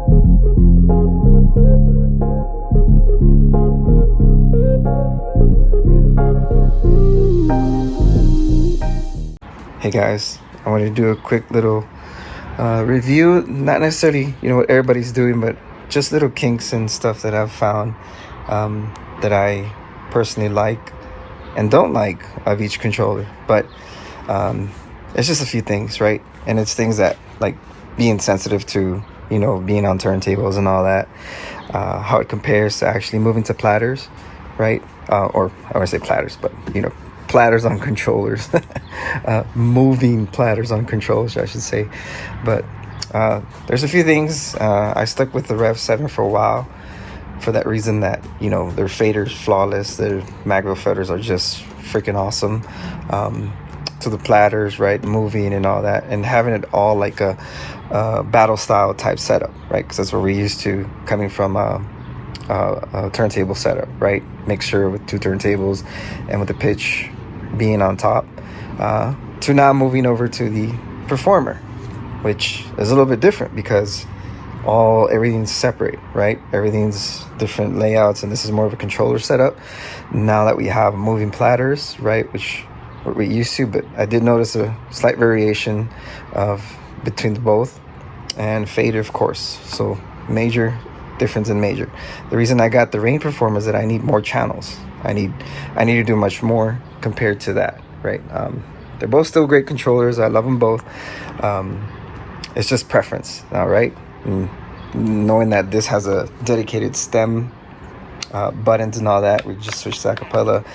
Hey guys, I wanted to do a quick little review, not necessarily what everybody's doing, but just little kinks and stuff that I've found that I personally like and don't like of each controller. But it's just a few things, right? And it's things that, like, being sensitive to being on turntables and all that, how it compares to actually moving to platters, right? Or I want to say platters, but platters on controllers. Moving platters on controllers, I should say. But there's a few things. I stuck with the Rev 7 for a while for that reason, that their fader's flawless, their magro feathers are just freaking awesome. To the platters, right, moving and all that, and having it all like a battle style type setup, right? Because that's what we're used to coming from a turntable setup, right? Mixture with two turntables and with the pitch being on top, to now moving over to the Performer, which is a little bit different because everything's separate, right? Everything's different layouts, and this is more of a controller setup now that we have moving platters, right? Which what we're used to, but I did notice a slight variation between the both, and fader, of course. So major difference in major. The reason I got the RANE Performer is that I need more channels. I need to do much more compared to that, right? They're both still great controllers. I love them both. It's just preference now, right? And knowing that this has a dedicated stem, buttons and all that, we just switched to acapella,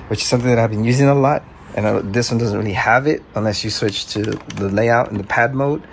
which is something that I've been using a lot. And this one doesn't really have it unless you switch to the layout in the pad mode,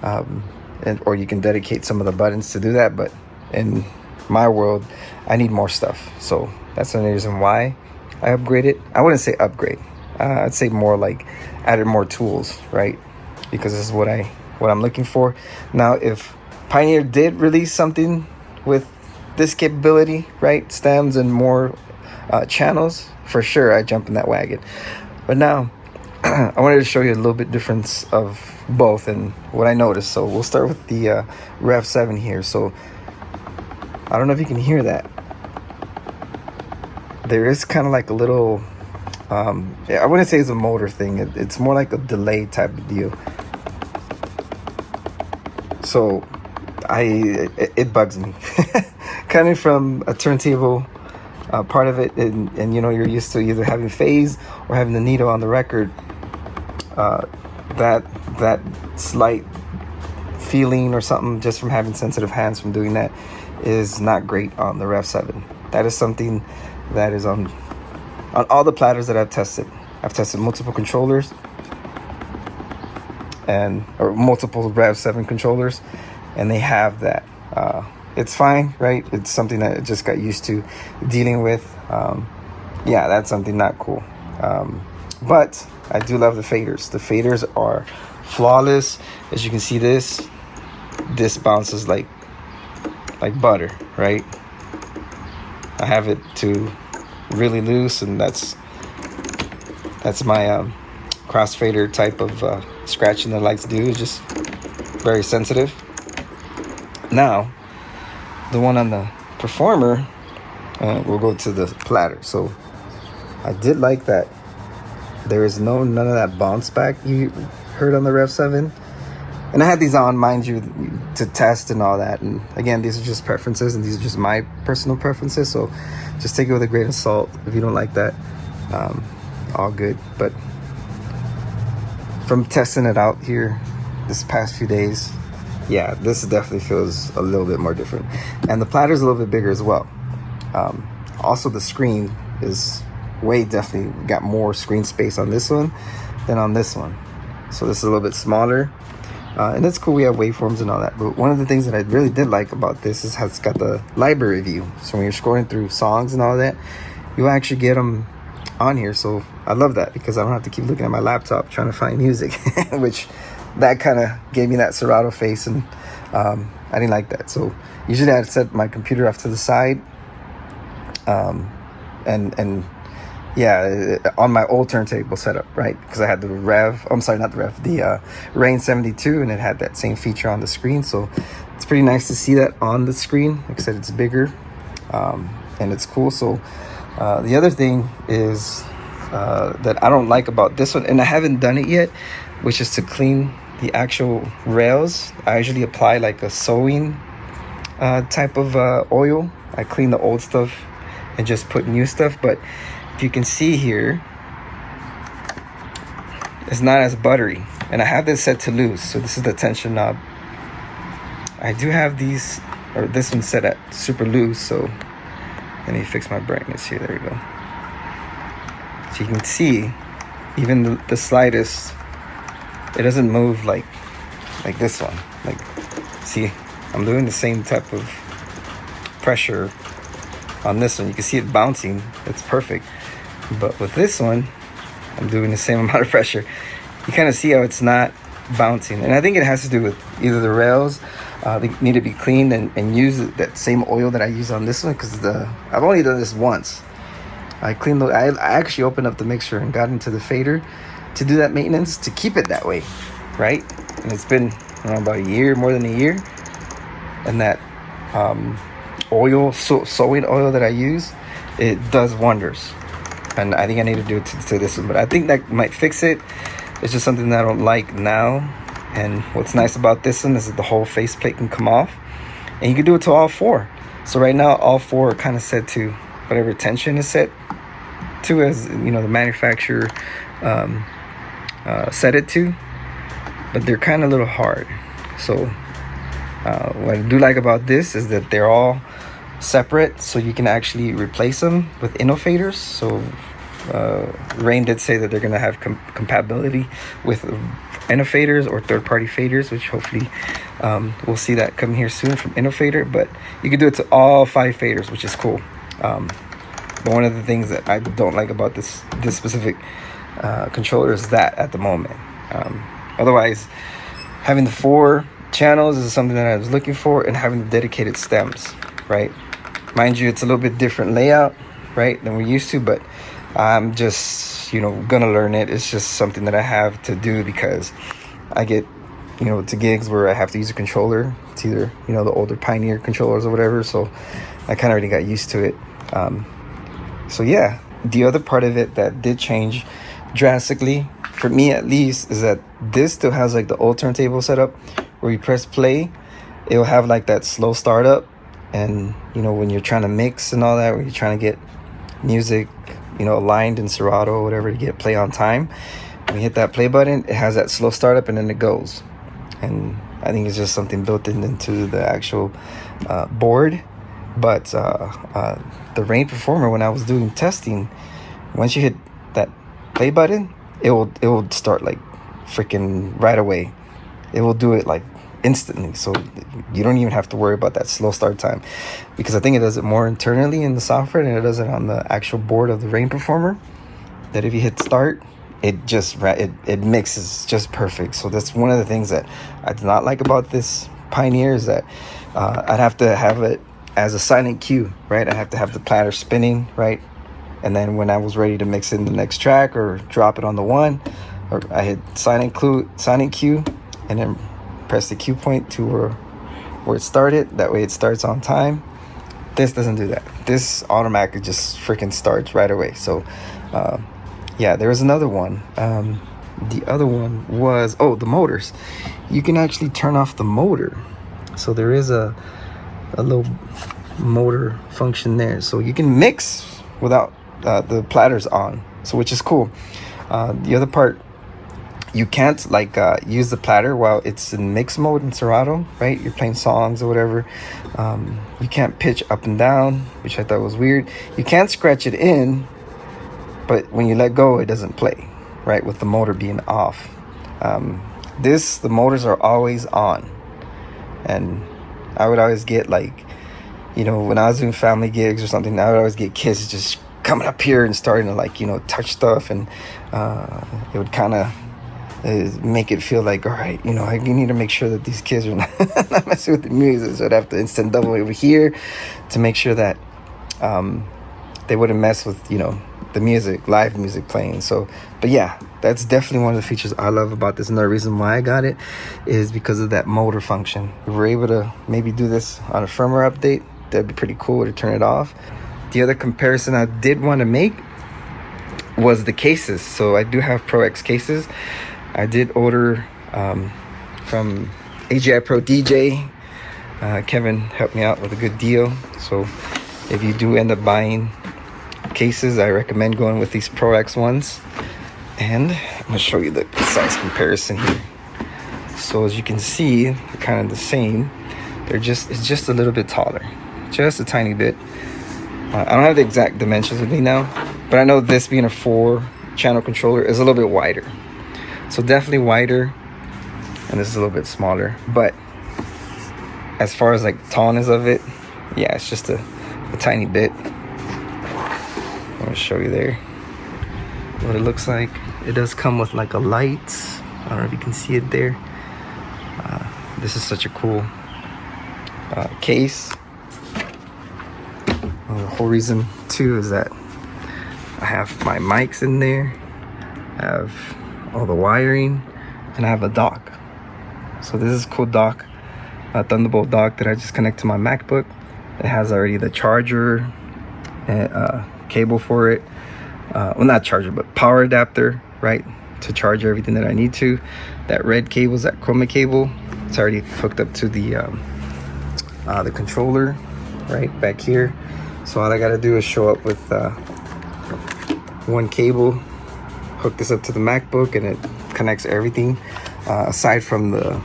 or you can dedicate some of the buttons to do that. But in my world, I need more stuff, so that's the reason why I upgraded. I wouldn't say upgrade. I'd say more like added more tools, right? Because this is what I'm looking for. Now, if Pioneer did release something with this capability, right, stems and more channels, for sure I'd jump in that wagon. But now I wanted to show you a little bit difference of both and what I noticed. So we'll start with the Rev 7 here. So I don't know if you can hear that. There is kind of like a little, I wouldn't say it's a motor thing. It's more like a delay type of deal. So it bugs me. Coming from a turntable, part of it, and you're used to either having phase or having the needle on the record, that slight feeling or something just from having sensitive hands from doing that is not great on the Rev 7. That is something that is on all the platters that I've tested. I've tested multiple controllers or multiple Rev 7 controllers, and they have that. It's fine, right? It's something that I just got used to dealing with. Yeah, that's something not cool. But I do love the faders. The faders are flawless. As you can see, this bounces like butter, right? I have it to really loose, and that's my crossfader type of scratching that I like to do. It's just very sensitive. Now, the one on the Performer, we'll go to the Platter. So I did like that there is none of that bounce back you heard on the Rev 7. And I had these on, mind you, to test and all that. And again, these are just preferences, and these are just my personal preferences. So just take it with a grain of salt. If you don't like that, all good. But from testing it out here this past few days, yeah, this definitely feels a little bit more different. And the Platter's a little bit bigger as well. Also, the screen is definitely got more screen space on this one than on this one. So this is a little bit smaller. And it's cool, we have waveforms and all that. But one of the things that I really did like about this is how it's got the library view. So when you're scrolling through songs and all that, you actually get them on here. So I love that because I don't have to keep looking at my laptop trying to find music, which that kind of gave me that Serato face, and I didn't like that. So usually I'd set my computer off to the side, and yeah, on my old turntable setup, right? Because I had the RANE 72, and it had that same feature on the screen. So it's pretty nice to see that on the screen. Like I said, it's bigger, and it's cool. So the other thing is that I don't like about this one, and I haven't done it yet, which is to clean the actual rails. I usually apply like a sewing type of oil. I clean the old stuff and just put new stuff. But if you can see here, it's not as buttery, and I have this set to loose. So this is the tension knob. I do have these, or this one set at super loose. So let me fix my brightness here. There we go. So you can see even the slightest, it doesn't move like this one. Like, see, I'm doing the same type of pressure on this one. You can see it bouncing. It's perfect. But with this one, I'm doing the same amount of pressure. You kind of see how it's not bouncing. And I think it has to do with either the rails, they need to be cleaned and use that same oil that I use on this one, because I've only done this once. I cleaned I actually opened up the mixer and got into the fader to do that maintenance, to keep it that way, right? And it's been about a year, more than a year. And that oil, sewing oil that I use, it does wonders. And I think I need to do it to this one, but I think that might fix it. It's just something that I don't like now. And what's nice about this one is that the whole faceplate can come off, and you can do it to all four. So right now, all four are kind of set to whatever tension is set to, as you know, the manufacturer set it to. But they're kind of a little hard. So what I do like about this is that they're all separate, so you can actually replace them with innovators. So RANE did say that they're going to have compatibility with innovators or third-party faders, which hopefully we'll see that come here soon from Innovator. But you can do it to all 5 faders, which is cool. But one of the things that I don't like about this specific controller is that at the moment. Otherwise, having the 4 channels is something that I was looking for, and having the dedicated stems, right? Mind you, it's a little bit different layout, right, than we're used to, but I'm just, gonna learn it. It's just something that I have to do because I get, to gigs where I have to use a controller. It's either, the older Pioneer controllers or whatever, so I kind of already got used to it. So yeah, the other part of it that did change drastically, for me at least, is that this still has like the old turntable setup where you press play, it'll have like that slow startup. And when you're trying to mix and all that, when you're trying to get music aligned in Serato or whatever to get play on time, when you hit that play button, it has that slow startup and then it goes. And I think it's just something built into the actual board. But the RANE Performer, when I was doing testing, once you hit that play button, it will start like freaking right away. It will do it like instantly, so you don't even have to worry about that slow start time, because I think it does it more internally in the software than it does it on the actual board of the RANE Performer. That if you hit start, it just it mixes just perfect. So that's one of the things that I do not like about this Pioneer, is that I'd have to have it as a silent cue, right? I have to have the platter spinning, right? And then when I was ready to mix in the next track or drop it on the one, or I hit silent cue, and then press the cue point to where it started. That way it starts on time. This doesn't do that. This automatically just freaking starts right away. So yeah, there was another one. The other one was, the motors. You can actually turn off the motor. So there is a little motor function there. So you can mix without the platters on, so which is cool. The other part, you can't use the platter while it's in mix mode in Serato, right? You're playing songs or whatever. You can't pitch up and down, which I thought was weird. You can't scratch it in, but when you let go, it doesn't play, right? With the motor being off. The motors are always on. And I would always get when I was doing family gigs or something, I would always get kids just coming up here and starting to touch stuff, and it would kind of make it feel like, all right, I need to make sure that these kids are not messing with the music, so I'd have to instant double over here to make sure that they wouldn't mess with the music, live music playing. So, but yeah, that's definitely one of the features I love about this. Another reason why I got it is because of that motor function. If we're able to maybe do this on a firmware update, that'd be pretty cool to turn it off. The other comparison I did want to make was the cases. So I do have Pro X cases. I did order from AGI Pro DJ. Kevin helped me out with a good deal. So if you do end up buying cases, I recommend going with these Pro X ones. And I'm gonna show you the size comparison here. So as you can see, they're kind of the same. It's just a little bit taller, just a tiny bit. I don't have the exact dimensions with me now, but I know this being a 4-channel controller is a little bit wider. So definitely wider, and this is a little bit smaller. But as far as like tallness of it, yeah, it's just a tiny bit. I'm gonna show you there what it looks like. It does come with like a light. I don't know if you can see it there. This is such a cool case. The whole reason too is that I have my mics in there, I have all the wiring, and I have a dock. So this is a cool dock, a Thunderbolt dock that I just connect to my MacBook. It has already the charger and cable for it. Well, not charger, but power adapter, right, to charge everything that I need to. That red cable is that chroma cable. It's already hooked up to the controller right back here. So all I gotta do is show up with one cable, hook this up to the MacBook, and it connects everything aside from the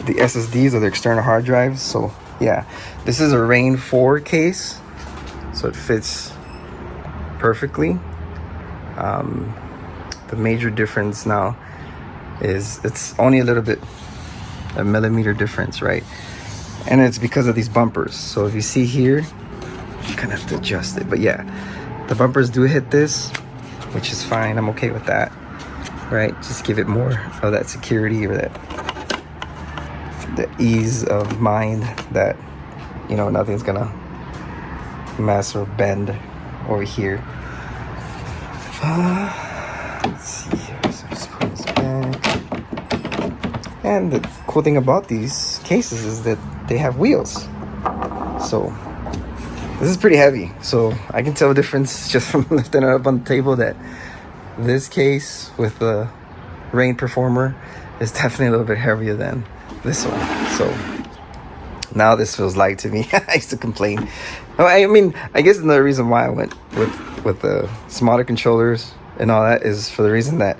SSDs or the external hard drives. So yeah, this is a RaneFour case, so it fits perfectly. The major difference now is it's only a millimeter difference, right? And it's because of these bumpers. So if you see here, you kind of have to adjust it, but yeah, the bumpers do hit this, which is fine. I'm okay with that, right? Just give it more of that security or that the ease of mind that, you know, nothing's gonna mess or bend over here. Let's see here. So just put this back. And the cool thing about these cases is that they have wheels. So this is pretty heavy. So I can tell the difference just from lifting it up on the table that this case with the RANE Performer is definitely a little bit heavier than this one. So now this feels light to me. I used to complain. I mean, I guess another reason why I went with the smaller controllers and all that is for the reason that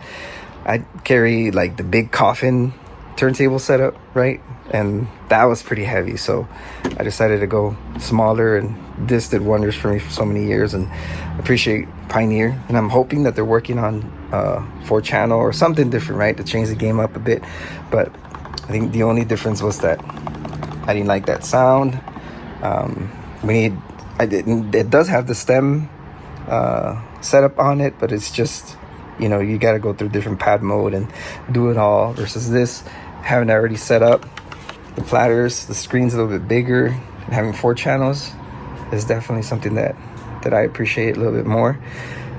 I carry like the big coffin turntable setup, right? And that was pretty heavy, so I decided to go smaller, and this did wonders for me for so many years. And I appreciate Pioneer, and I'm hoping that they're working on 4-channel or something different, right, to change the game up a bit. But I think the only difference was that I didn't like that sound. It does have the stem setup on it, but it's just, you know, you got to go through different pad mode and do it all, versus this having already set up the platters. The screen's a little bit bigger, and having 4 channels is definitely something that I appreciate a little bit more.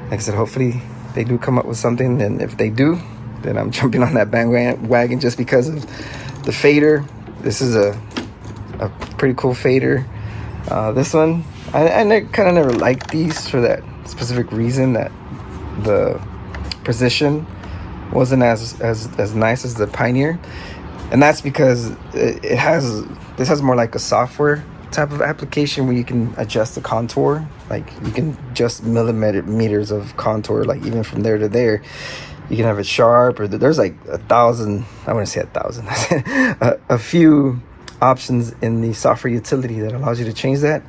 Like I said, hopefully they do come up with something, and if they do, then I'm jumping on that bandwagon just because of the fader. This is a pretty cool fader. This one, I kind of never liked these for that specific reason, that the precision wasn't as nice as the Pioneer. And that's because this has more like a software type of application where you can adjust the contour. Like you can adjust millimeters of contour, like even from there to there. You can have it sharp, or there's like 1,000, I wouldn't say 1,000, a few options in the software utility that allows you to change that.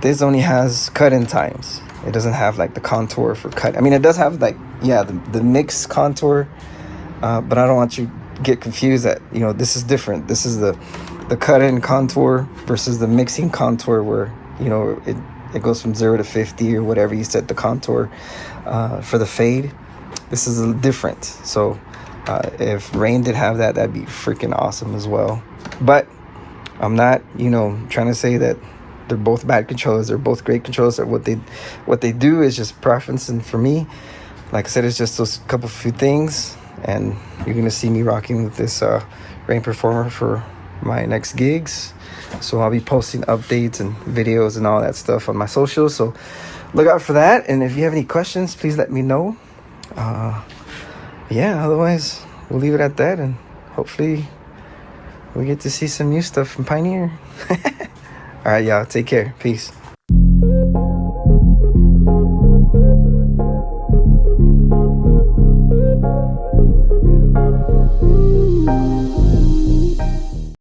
This only has cut-in times. It doesn't have like the contour for cut. I mean, it does have like, yeah, the mix contour, but I don't want you to get confused that, you know, this is different. This is the cut-in contour versus the mixing contour, where, you know, it goes from 0 to 50 or whatever you set the contour for the fade. This is a little different. So if Rane did have that, that'd be freaking awesome as well. But I'm not, you know, trying to say that they're both bad controllers. They're both great controllers. What they do is just preference. And for me, like I said, it's just those few things, and you're gonna see me rocking with this RANE Performer for my next gigs. So I'll be posting updates and videos and all that stuff on my socials, so look out for that. And if you have any questions, please let me know. Yeah, otherwise we'll leave it at that, and hopefully we get to see some new stuff from Pioneer. All right, y'all, take care. Peace.